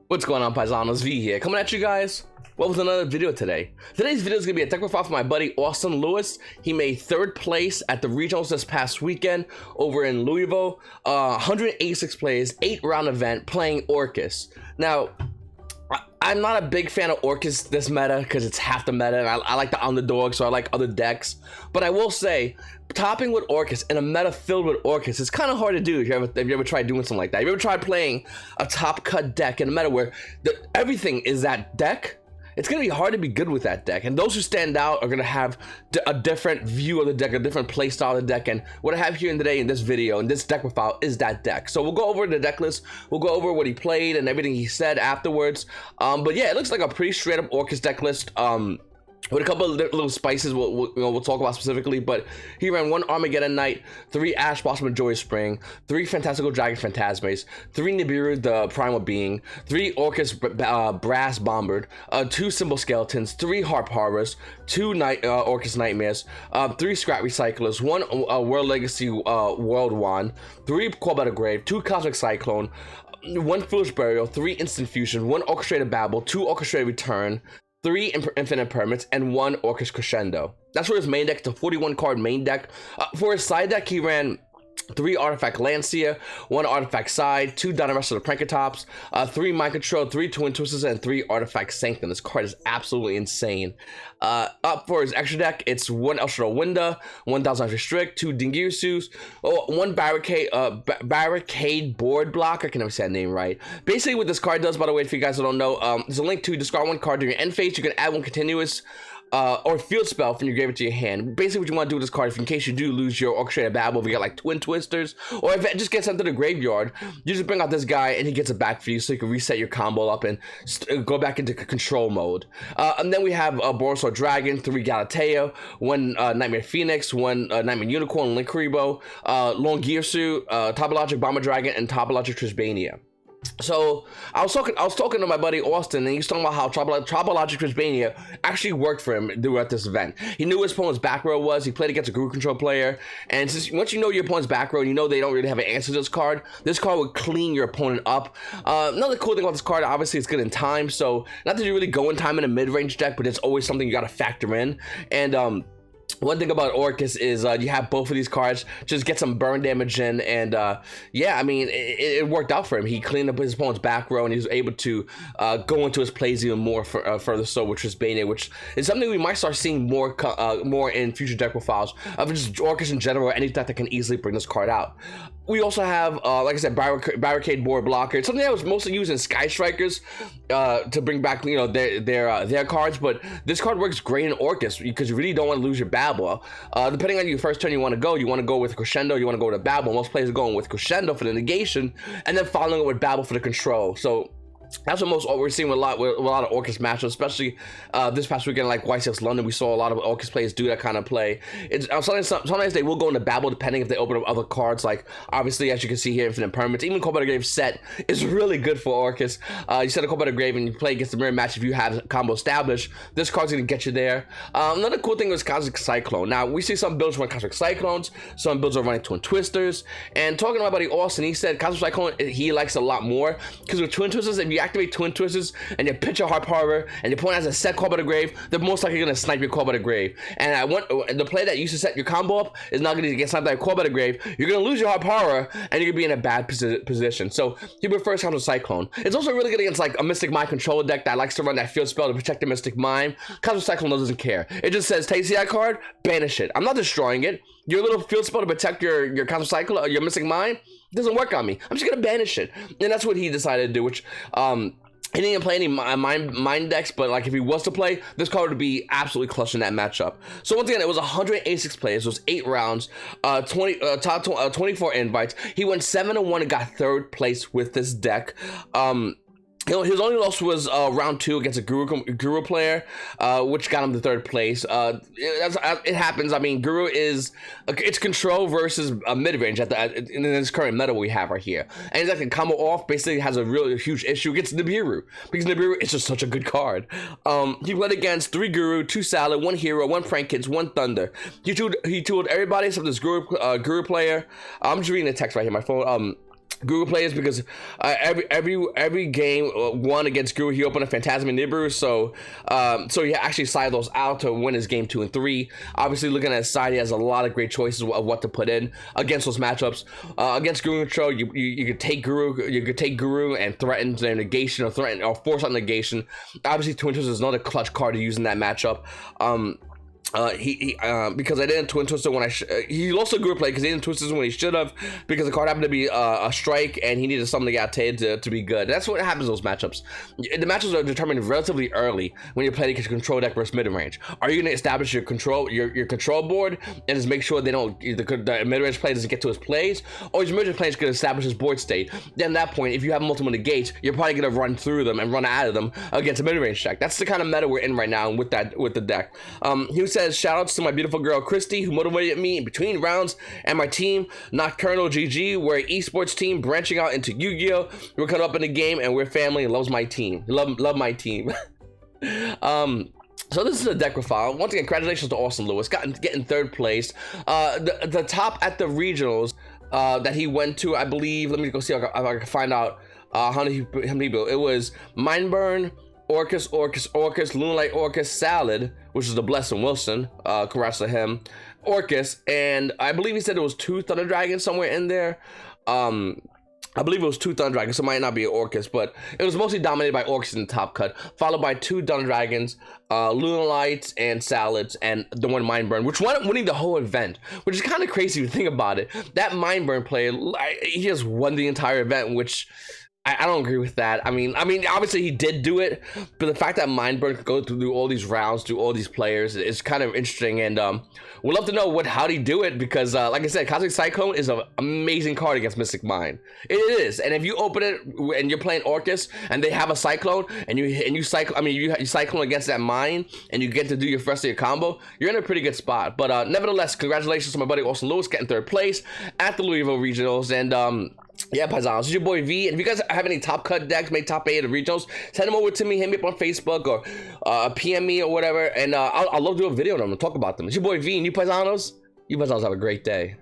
What's going on, Paisanos? V here, coming at you guys. Well, with another video today. Today's video is going to be a tech profile for my buddy Austin Lewis. He made 3rd place at the regionals this past weekend over in Louisville. 186 plays, 8-round event playing Orcust. Now, I'm not a big fan of Orcust this meta because it's half the meta, and I like the underdog, so I like other decks. But I will say, topping with Orcust in a meta filled with Orcust is kind of hard to do if you ever tried doing something like that. If you ever tried playing a top cut deck in a meta where everything is that deck, it's going to be hard to be good with that deck. And those who stand out are going to have a different view of the deck, a different play style of the deck. And what I have here today in this video, and this deck profile, is that deck. So we'll go over the deck list. We'll go over what he played and everything he said afterwards. But yeah, it looks like a pretty straight up Orcust deck list. With a couple of little spices we'll talk about specifically, but he ran 1 Armageddon Knight, 3 Ash Blossom of Joy Spring, 3 Fantastical Dragon Phantasmes, 3 Nibiru the Primal Being, 3 Orcust Brass Bombard, 2 Symbol Skeletons, 3 Harp Horrors, 2 Orcust Nightmares, 3 Scrap Recyclers, 1 World Legacy World Wand, 3 Corbett of Grave, 2 Cosmic Cyclone, 1 Foolish Burial, 3 Instant Fusion, 1 Orchestrated Babel, 2 Orchestrated Return, 3 Infinite Permits, and 1 Orcust Crescendo. That's for his main deck. It's a 41 card main deck. For his side deck, he ran 3 Artifact Lancia, 1 Artifact Side, 2 Dynamaster of the Prankatops, 3 Mind Control, 3 Twin Twisters, and 3 Artifact Sanctum. This card is absolutely insane. Up for his extra deck, it's 1 Elstral Winda, 1 Thousand Restrict, 2 Dingirsus, 1 Barricade Board Block. I can never say that name right. Basically, what this card does, by the way, if you guys don't know, there's a link to discard 1 card during your end phase. You can add 1 continuous or field spell from your graveyard to your hand. Basically, what you want to do with this card, if in case you do lose your Orchestrated Babel, if you got like Twin Twisters, or if it just gets sent to the graveyard, you just bring out this guy and he gets it back for you, so you can reset your combo up and go back into control mode. And then we have Boros Dragon, 3 Galatea, 1 Nightmare Phoenix, 1 Nightmare Unicorn, Linkuriboh, Longirsu, Topologic Bomber Dragon, and Topologic Trisbania. So I was talking to my buddy Austin, and he was talking about how Topologic Trisbania actually worked for him throughout this event. He knew his opponent's back row was. He played against a group control player, and since once you know your opponent's back row, and you know they don't really have an answer to this card would clean your opponent up. Another cool thing about this card, obviously, it's good in time. So not that you really go in time in a mid-range deck, but it's always something you got to factor in. And one thing about Orcust is you have both of these cards, just get some burn damage in, and yeah, I mean, it worked out for him. He cleaned up his opponent's back row, and he was able to go into his plays even more further so with Trisbania, which is something we might start seeing more in future deck profiles of just Orcust in general, or any deck that can easily bring this card out. We also have, like I said, Barricade Board Blocker. It's something that was mostly used in Sky Strikers to bring back, you know, their cards. But this card works great in Orcust because you really don't want to lose your Babel. Depending on your first turn you want to go with Crescendo, you want to go with Babel. Most players are going with Crescendo for the negation, and then following it with Babel for the control. So that's what we're seeing with a lot of Orcust matchups, especially this past weekend, like Y6 London. We saw a lot of Orcust players do that kind of play. It's sometimes they will go into Babel depending if they open up other cards. Like obviously, as you can see here, Infinite Permits. Even Corbett of Grave set is really good for Orcust. You set a Corbett of Grave and you play against the mirror match. If you have combo established, this card's gonna get you there. Another cool thing was Cosmic Cyclone. Now we see some builds run Cosmic Cyclones, some builds are running Twin Twisters. And talking to my buddy Austin, he said Cosmic Cyclone he likes a lot more because with Twin Twisters, if you activate Twin Twisters and you pitch a Harp Horror and your opponent has a set Corbett of Grave, they're most likely going to snipe your Corbett of Grave. And the play that used to set your combo up is not going to get sniped by Corbett of Grave. You're going to lose your Harp Horror and you're going to be in a bad position. So he prefers Cosmic Cyclone. It's also really good against like a Mystic Mind controller deck that likes to run that field spell to protect the Mystic Mind. Cosmic Cyclone doesn't care. It just says, take that card, banish it. I'm not destroying it. Your little field spell to protect your Cosmic Cyclone or your Mystic Mind doesn't work on me. I'm just going to banish it. And that's what he decided to do, which he didn't play any mind decks, but like if he was to play, this card would be absolutely clutch in that matchup. So once again, it was 186 plays, it was 8 rounds, 24 invites. He went 7-1 and got 3rd place with this deck. His only loss was round 2 against a Guru player, which got him to 3rd place. It happens. I mean, Guru is it's control versus a mid range in this current meta we have right here, and he's like a combo off. Basically, has a really huge issue against Nibiru because Nibiru is just such a good card. He played against 3 Guru, 2 Salad, 1 Hero, 1 Prank Kids, 1 Thunder. He tooled everybody except this Guru player. I'm just reading the text right here. My phone. Guru players because every game won against Guru, he opened a Phantasm and Nibiru, so he actually sided those out to win his game 2 and 3. Obviously, looking at his side, he has a lot of great choices of what to put in against those matchups. Against Guru control, you could take Guru and threaten their negation or force out negation. Obviously, Twin Twister is another clutch card to use in that matchup. Because I didn't Twin Twister when he lost a group play because he didn't Twist when he should have, because the card happened to be a strike and he needed something to get tailed to be good. That's what happens in those matchups. The matchups are determined relatively early when you're playing against control deck versus mid range. Are you going to establish your control board and just make sure they don't the mid range player doesn't get to his plays, or is mid range player going to establish his board state? Then at that point, if you have multiple negates, you're probably going to run through them and run out of them against a mid range deck. That's the kind of meta we're in right now with the deck. He says, shout outs to my beautiful girl Christy, who motivated me in between rounds, and my team Nocturnal GG. We're an esports team branching out into Yu-Gi-Oh. We're coming up in the game and we're family and loves my team. Love my team. So this is a deck profile. Once again, congratulations to Austin Lewis, getting 3rd place. The top at the regionals that he went to, I believe. Let me go see if I can find out how many people. It was Mindburn, Orcust, Moonlight Orcust, Salad, which is the Blessing Wilson, congrats to him, Orcust, and I believe he said there was 2 Thunder Dragons somewhere in there. I believe it was 2 Thunder Dragons, so it might not be an Orcust, but it was mostly dominated by Orcust in the top cut, followed by 2 Thunder Dragons, Lunalights, and Salads, and the one Mindburn, which wound up winning the whole event, which is kind of crazy to think about it. That Mindburn player, he just won the entire event, which I don't agree with that. I mean, obviously he did do it, but the fact that Mindburn could go through all these rounds, through all these players, is kind of interesting, and we'd love to know how'd he do it, because like I said, Cosmic Cyclone is an amazing card against Mystic Mind. It is, and if you open it and you're playing Orcust and they have a Cyclone and you Cyclone against that Mind and you get to do your first of your combo, you're in a pretty good spot. But nevertheless, congratulations to my buddy Austin Lewis getting 3rd place at the Louisville Regionals, and yeah, Paisanos, it's your boy V, and if you guys have any top cut decks, made top 8 of the regionals, send them over to me, hit me up on Facebook, or PM me or whatever, and I'll love to do a video on them and talk about them. It's your boy V, and you Paisanos have a great day.